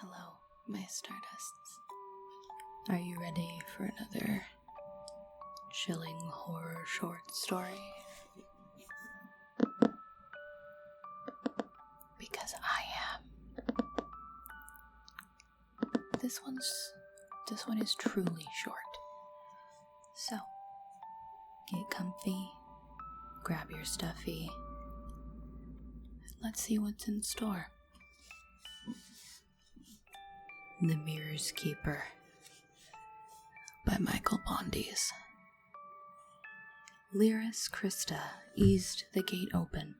Hello, my Stardusts. Are you ready for another chilling horror short story? Because I am. This one is truly short. So, get comfy, grab your stuffy, and let's see what's in store. The Mirror's Keeper by Michael Bondies. Lyris Krista eased the gate open,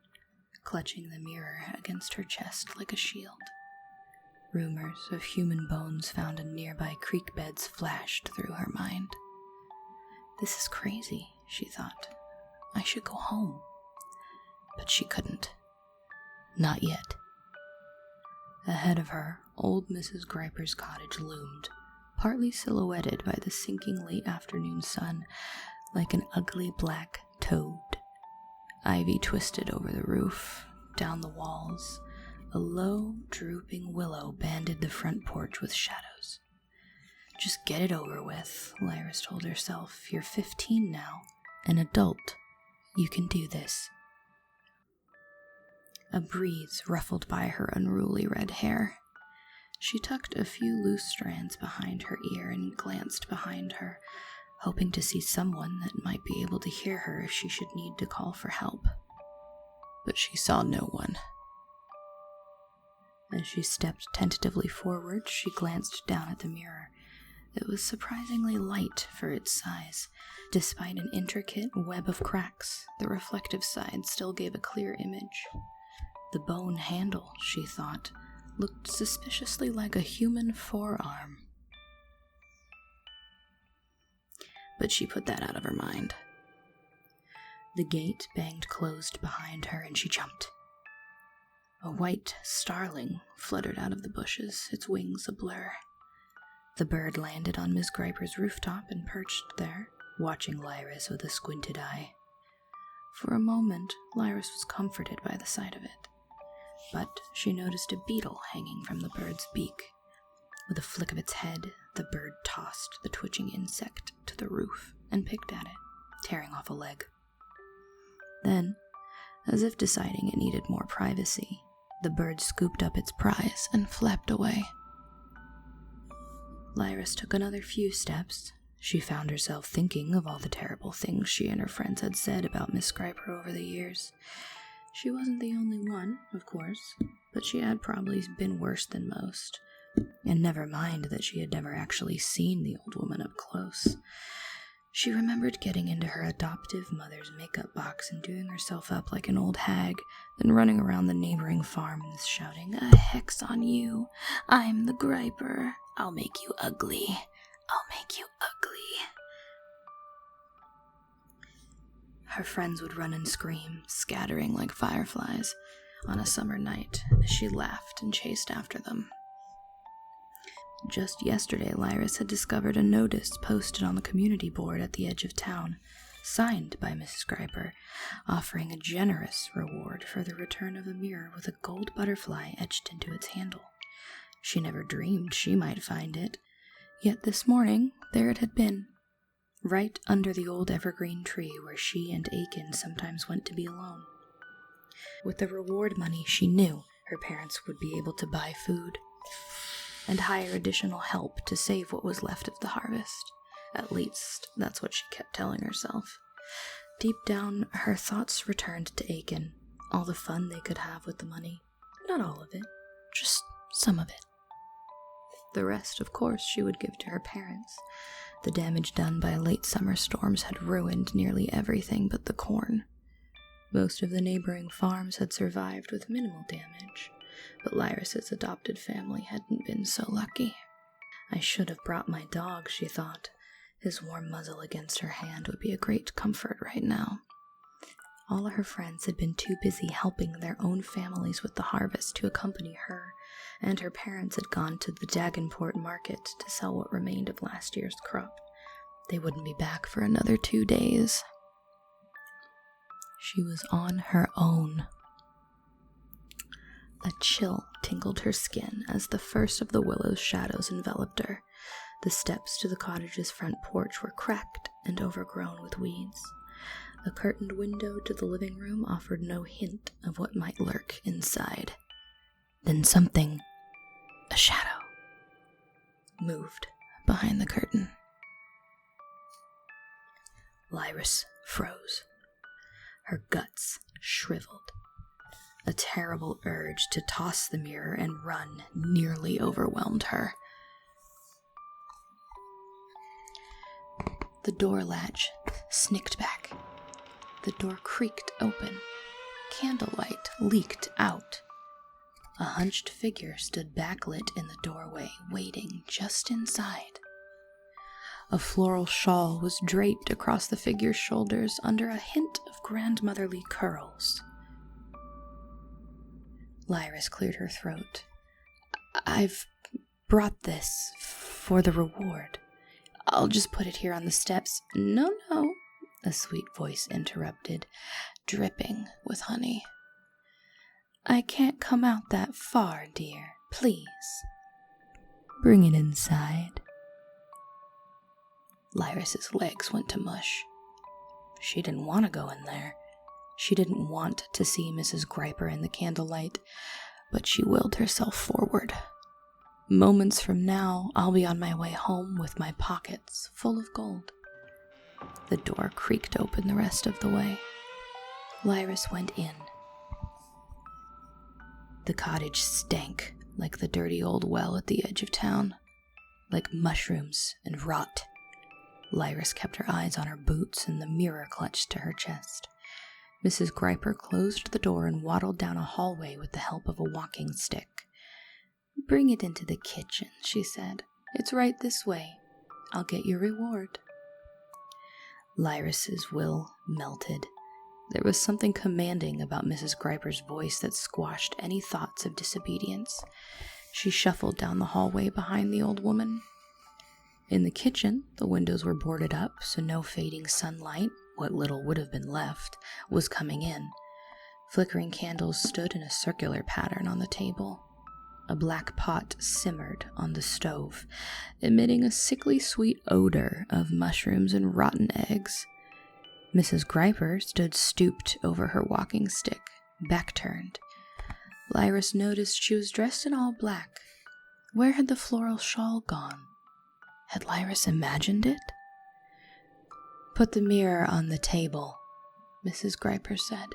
clutching the mirror against her chest like a shield. Rumors of human bones found in nearby creek beds flashed through her mind. This is crazy, she thought. I should go home. But she couldn't. Not yet. Ahead of her, old Mrs. Griper's cottage loomed, partly silhouetted by the sinking late afternoon sun, like an ugly black toad. Ivy twisted over the roof, down the walls. A low, drooping willow banded the front porch with shadows. Just get it over with, Lyris told herself. You're 15 now, an adult. You can do this. A breeze ruffled by her unruly red hair. She tucked a few loose strands behind her ear and glanced behind her, hoping to see someone that might be able to hear her if she should need to call for help. But she saw no one. As she stepped tentatively forward, she glanced down at the mirror. It was surprisingly light for its size. Despite an intricate web of cracks, the reflective side still gave a clear image. The bone handle, she thought, looked suspiciously like a human forearm. But she put that out of her mind. The gate banged closed behind her and she jumped. A white starling fluttered out of the bushes, its wings a blur. The bird landed on Miss Griper's rooftop and perched there, watching Lyris with a squinted eye. For a moment, Lyris was comforted by the sight of it. But she noticed a beetle hanging from the bird's beak. With a flick of its head, the bird tossed the twitching insect to the roof and picked at it, tearing off a leg. Then, as if deciding it needed more privacy, the bird scooped up its prize and flapped away. Lyris took another few steps. She found herself thinking of all the terrible things she and her friends had said about Miss Griper over the years. She wasn't the only one, of course, but she had probably been worse than most. And never mind that she had never actually seen the old woman up close. She remembered getting into her adoptive mother's makeup box and doing herself up like an old hag, then running around the neighboring farms shouting, "A hex on you! I'm the Griper! I'll make you ugly! I'll make you ugly!" Her friends would run and scream, scattering like fireflies on a summer night as she laughed and chased after them. Just yesterday, Lyris had discovered a notice posted on the community board at the edge of town, signed by Mrs. Griper, offering a generous reward for the return of a mirror with a gold butterfly etched into its handle. She never dreamed she might find it, yet this morning there it had been, right under the old evergreen tree where she and Aiken sometimes went to be alone. With the reward money, she knew her parents would be able to buy food and hire additional help to save what was left of the harvest. At least, that's what she kept telling herself. Deep down, her thoughts returned to Aiken, all the fun they could have with the money. Not all of it, just some of it. The rest, of course, she would give to her parents. The damage done by late summer storms had ruined nearly everything but the corn. Most of the neighboring farms had survived with minimal damage, but Lyris's adopted family hadn't been so lucky. I should have brought my dog, she thought. His warm muzzle against her hand would be a great comfort right now. All of her friends had been too busy helping their own families with the harvest to accompany her, and her parents had gone to the Dagenport market to sell what remained of last year's crop. They wouldn't be back for another 2 days. She was on her own. A chill tingled her skin as the first of the willow's shadows enveloped her. The steps to the cottage's front porch were cracked and overgrown with weeds. A curtained window to the living room offered no hint of what might lurk inside. Then something, a shadow, moved behind the curtain. Lyris froze. Her guts shriveled. A terrible urge to toss the mirror and run nearly overwhelmed her. The door latch snicked back. The door creaked open. Candlelight leaked out. A hunched figure stood backlit in the doorway, waiting just inside. A floral shawl was draped across the figure's shoulders under a hint of grandmotherly curls. Lyris cleared her throat. "I've brought this for the reward. I'll just put it here on the steps." No, a sweet voice interrupted, dripping with honey. "I can't come out that far, dear. Please. Bring it inside." Lyris's legs went to mush. She didn't want to go in there. She didn't want to see Mrs. Griper in the candlelight, but she willed herself forward. Moments from now, I'll be on my way home with my pockets full of gold. The door creaked open the rest of the way. Lyris went in. The cottage stank like the dirty old well at the edge of town, like mushrooms and rot. Lyris kept her eyes on her boots and the mirror clutched to her chest. Mrs. Griper closed the door and waddled down a hallway with the help of a walking stick. "Bring it into the kitchen," she said. "It's right this way. I'll get your reward." Lyris's will melted. There was something commanding about Mrs. Griper's voice that squashed any thoughts of disobedience. She shuffled down the hallway behind the old woman. In the kitchen, the windows were boarded up, so no fading sunlight, what little would have been left, was coming in. Flickering candles stood in a circular pattern on the table. A black pot simmered on the stove, emitting a sickly sweet odor of mushrooms and rotten eggs. Mrs. Griper stood stooped over her walking stick, back turned. Lyris noticed she was dressed in all black. Where had the floral shawl gone? Had Lyris imagined it? "Put the mirror on the table," Mrs. Griper said.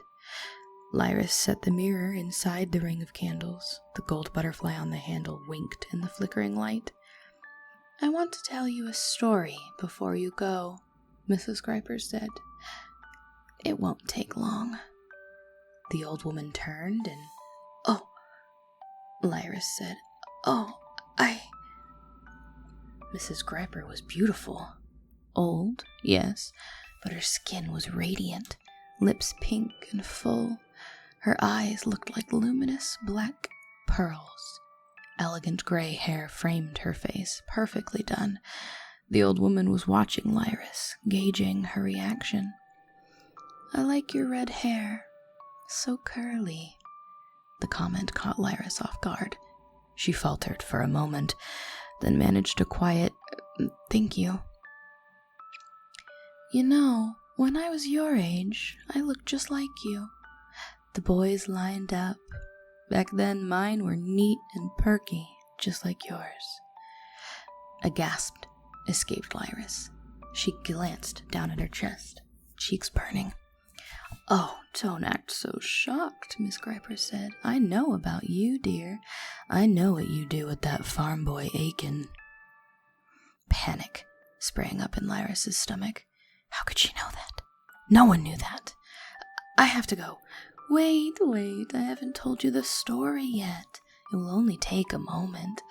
Lyris set the mirror inside the ring of candles. The gold butterfly on the handle winked in the flickering light. "I want to tell you a story before you go," Mrs. Griper said. "It won't take long." The old woman turned and, "Oh," Lyris said. "Oh, Mrs. Griper was beautiful. Old, yes, but her skin was radiant, lips pink and full. Her eyes looked like luminous black pearls. Elegant gray hair framed her face, perfectly done. The old woman was watching Lyris, gauging her reaction. "I like your red hair. So curly." The comment caught Lyris off guard. She faltered for a moment, then managed a quiet, "Thank you." "You know, when I was your age, I looked just like you. The boys lined up. Back then, mine were neat and perky, just like yours." A gasp escaped Lyris. She glanced down at her chest, cheeks burning. "Oh, don't act so shocked," Miss Griper said. "I know about you, dear. I know what you do with that farm boy Aiken." Panic sprang up in Lyris's stomach. How could she know that? No one knew that. "I have to go." Wait, I haven't told you the story yet. It will only take a moment.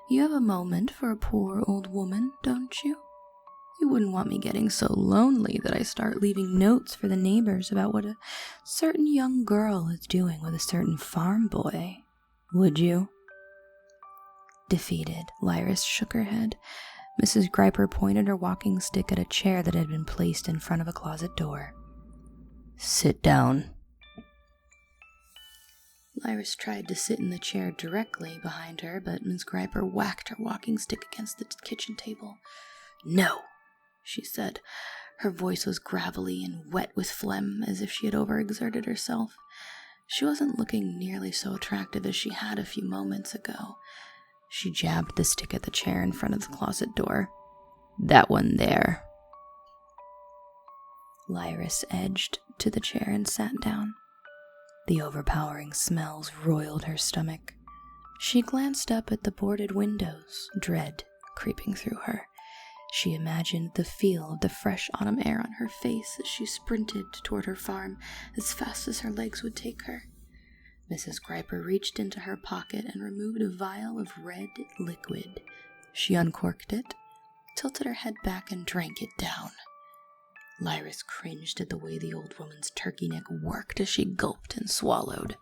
You have a moment for a poor old woman, don't you? You wouldn't want me getting so lonely that I start leaving notes for the neighbors about what a certain young girl is doing with a certain farm boy, would you? Defeated, Lyris shook her head. Mrs. Griper pointed her walking stick at a chair that had been placed in front of a closet door. "Sit down." Lyris tried to sit in the chair directly behind her, but Miss Griper whacked her walking stick against the kitchen table. "No," she said. Her voice was gravelly and wet with phlegm, as if she had overexerted herself. She wasn't looking nearly so attractive as she had a few moments ago. She jabbed the stick at the chair in front of the closet door. "That one there." Lyris edged to the chair and sat down. The overpowering smells roiled her stomach. She glanced up at the boarded windows, dread creeping through her. She imagined the feel of the fresh autumn air on her face as she sprinted toward her farm as fast as her legs would take her. Mrs. Griper reached into her pocket and removed a vial of red liquid. She uncorked it, tilted her head back, and drank it down. Lyris cringed at the way the old woman's turkey neck worked as she gulped and swallowed.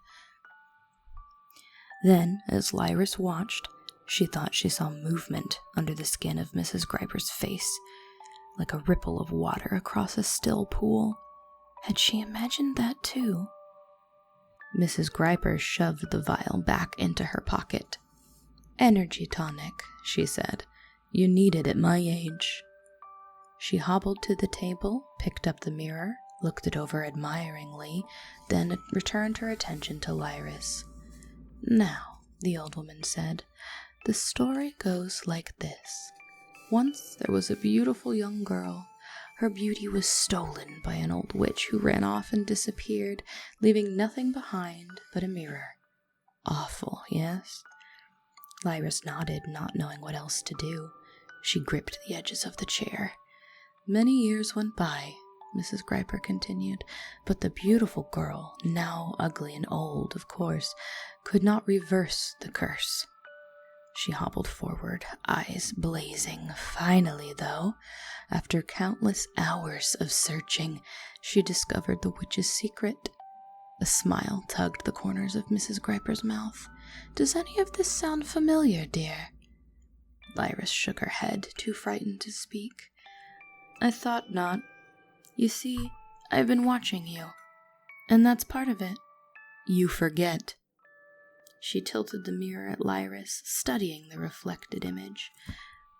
Then, as Lyris watched, she thought she saw movement under the skin of Mrs. Griper's face, like a ripple of water across a still pool. Had she imagined that too? Mrs. Griper shoved the vial back into her pocket. "Energy tonic," she said. "You need it at my age." She hobbled to the table, picked up the mirror, looked it over admiringly, then returned her attention to Lyris. "Now," the old woman said, "the story goes like this. Once there was a beautiful young girl. Her beauty was stolen by an old witch who ran off and disappeared, leaving nothing behind but a mirror. Awful, yes?" Lyris nodded, not knowing what else to do. She gripped the edges of the chair. "Many years went by," Mrs. Griper continued, "but the beautiful girl, now ugly and old, of course, could not reverse the curse." She hobbled forward, eyes blazing. Finally, though, after countless hours of searching, she discovered the witch's secret. A smile tugged the corners of Mrs. Griper's mouth. "Does any of this sound familiar, dear?" Lyris shook her head, too frightened to speak. "I thought not. You see, I've been watching you, and that's part of it." "You forget." She tilted the mirror at Lyris, studying the reflected image.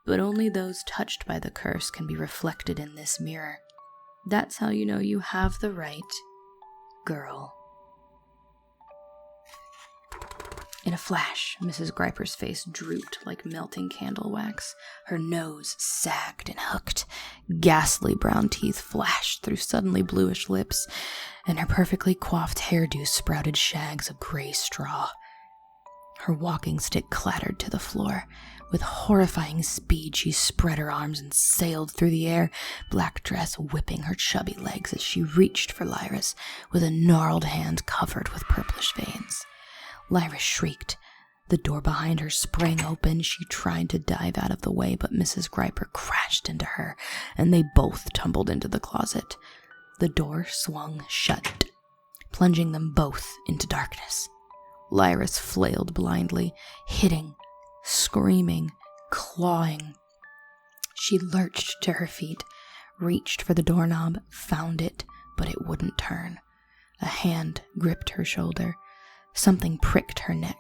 "But only those touched by the curse can be reflected in this mirror. That's how you know you have the right, girl." In a flash, Mrs. Griper's face drooped like melting candle wax. Her nose sagged and hooked. Ghastly brown teeth flashed through suddenly bluish lips, and her perfectly coiffed hairdo sprouted shags of gray straw. Her walking stick clattered to the floor. With horrifying speed, she spread her arms and sailed through the air, black dress whipping her chubby legs as she reached for Lyris with a gnarled hand covered with purplish veins. Lyris shrieked. The door behind her sprang open. She tried to dive out of the way, but Mrs. Griper crashed into her, and they both tumbled into the closet. The door swung shut, plunging them both into darkness. Lyris flailed blindly, hitting, screaming, clawing. She lurched to her feet, reached for the doorknob, found it, but it wouldn't turn. A hand gripped her shoulder. Something pricked her neck.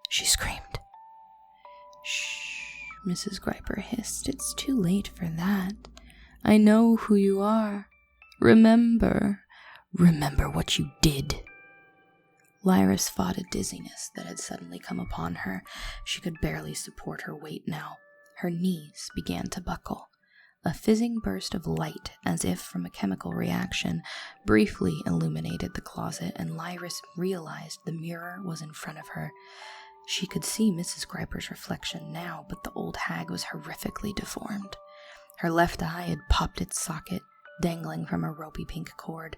She screamed. "Shh," Mrs. Griper hissed. "It's too late for that. I know who you are. Remember what you did." Lyris fought a dizziness that had suddenly come upon her. She could barely support her weight now. Her knees began to buckle. A fizzing burst of light, as if from a chemical reaction, briefly illuminated the closet, and Lyris realized the mirror was in front of her. She could see Mrs. Griper's reflection now, but the old hag was horrifically deformed. Her left eye had popped its socket, dangling from a ropey pink cord.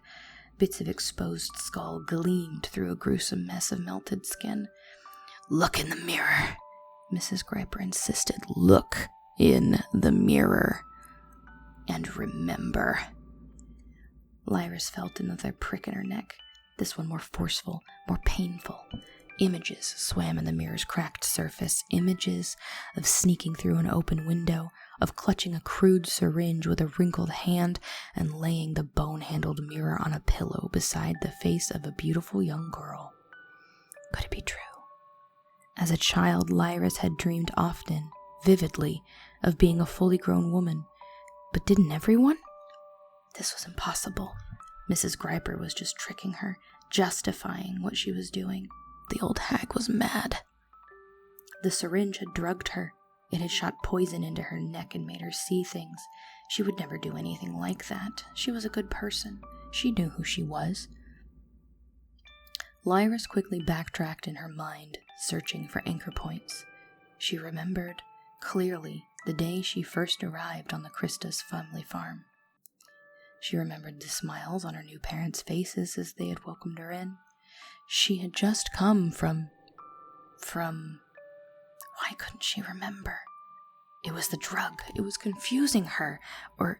Bits of exposed skull gleamed through a gruesome mess of melted skin. "Look in the mirror," Mrs. Griper insisted. "Look in the mirror. And remember." Lyris felt another prick in her neck, this one more forceful, more painful. Images swam in the mirror's cracked surface, images of sneaking through an open window, of clutching a crude syringe with a wrinkled hand and laying the bone-handled mirror on a pillow beside the face of a beautiful young girl. Could it be true? As a child, Lyris had dreamed often, vividly, of being a fully grown woman. But didn't everyone? This was impossible. Mrs. Griper was just tricking her, justifying what she was doing. The old hag was mad. The syringe had drugged her. It had shot poison into her neck and made her see things. She would never do anything like that. She was a good person. She knew who she was. Lyris quickly backtracked in her mind, searching for anchor points. She remembered clearly the day she first arrived on the Christa's family farm. She remembered the smiles on her new parents' faces as they had welcomed her in. She had just come from... Why couldn't she remember? It was the drug. It was confusing her. Or...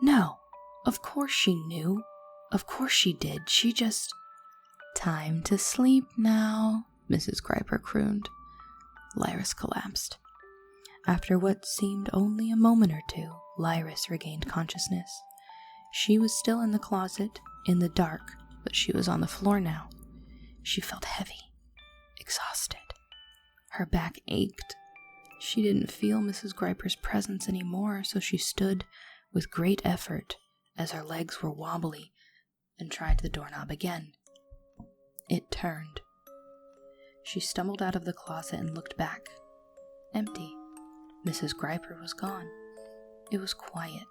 No. Of course she knew. Of course she did. She just... Time to sleep now, Mrs. Griper crooned. Lyris collapsed. After what seemed only a moment or two, Lyris regained consciousness. She was still in the closet, in the dark, but she was on the floor now. She felt heavy, exhausted. Her back ached. She didn't feel Mrs. Griper's presence anymore, so she stood with great effort as her legs were wobbly and tried the doorknob again. It turned. She stumbled out of the closet and looked back. Empty. Mrs. Griper was gone. It was quiet.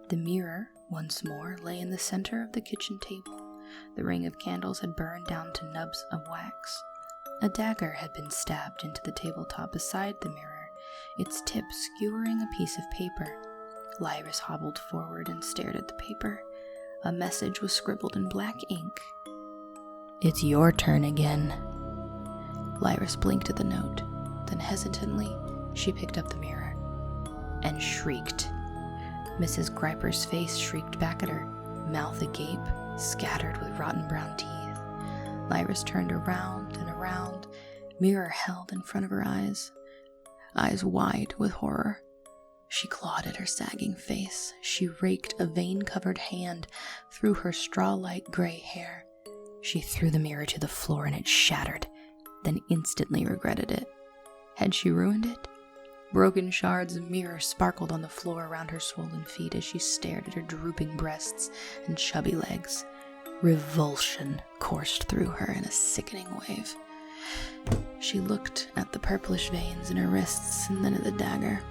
The mirror, once more, lay in the center of the kitchen table. The ring of candles had burned down to nubs of wax. A dagger had been stabbed into the tabletop beside the mirror, its tip skewering a piece of paper. Lyris hobbled forward and stared at the paper. A message was scribbled in black ink. "It's your turn again." Lyris blinked at the note. Then hesitantly, she picked up the mirror and shrieked. Mrs. Griper's face shrieked back at her, mouth agape, scattered with rotten brown teeth. Lyris turned around and around, mirror held in front of her eyes wide with horror. She clawed at her sagging face. She raked a vein-covered hand through her straw-like gray hair. She threw the mirror to the floor and it shattered, then instantly regretted it. Had she ruined it? Broken shards of mirror sparkled on the floor around her swollen feet as she stared at her drooping breasts and chubby legs. Revulsion coursed through her in a sickening wave. She looked at the purplish veins in her wrists and then at the dagger.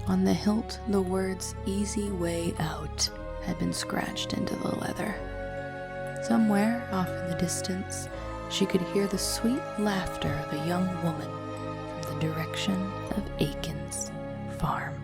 On the hilt, the words "Easy Way Out" had been scratched into the leather. Somewhere off in the distance, she could hear the sweet laughter of a young woman from the direction of Aiken's farm.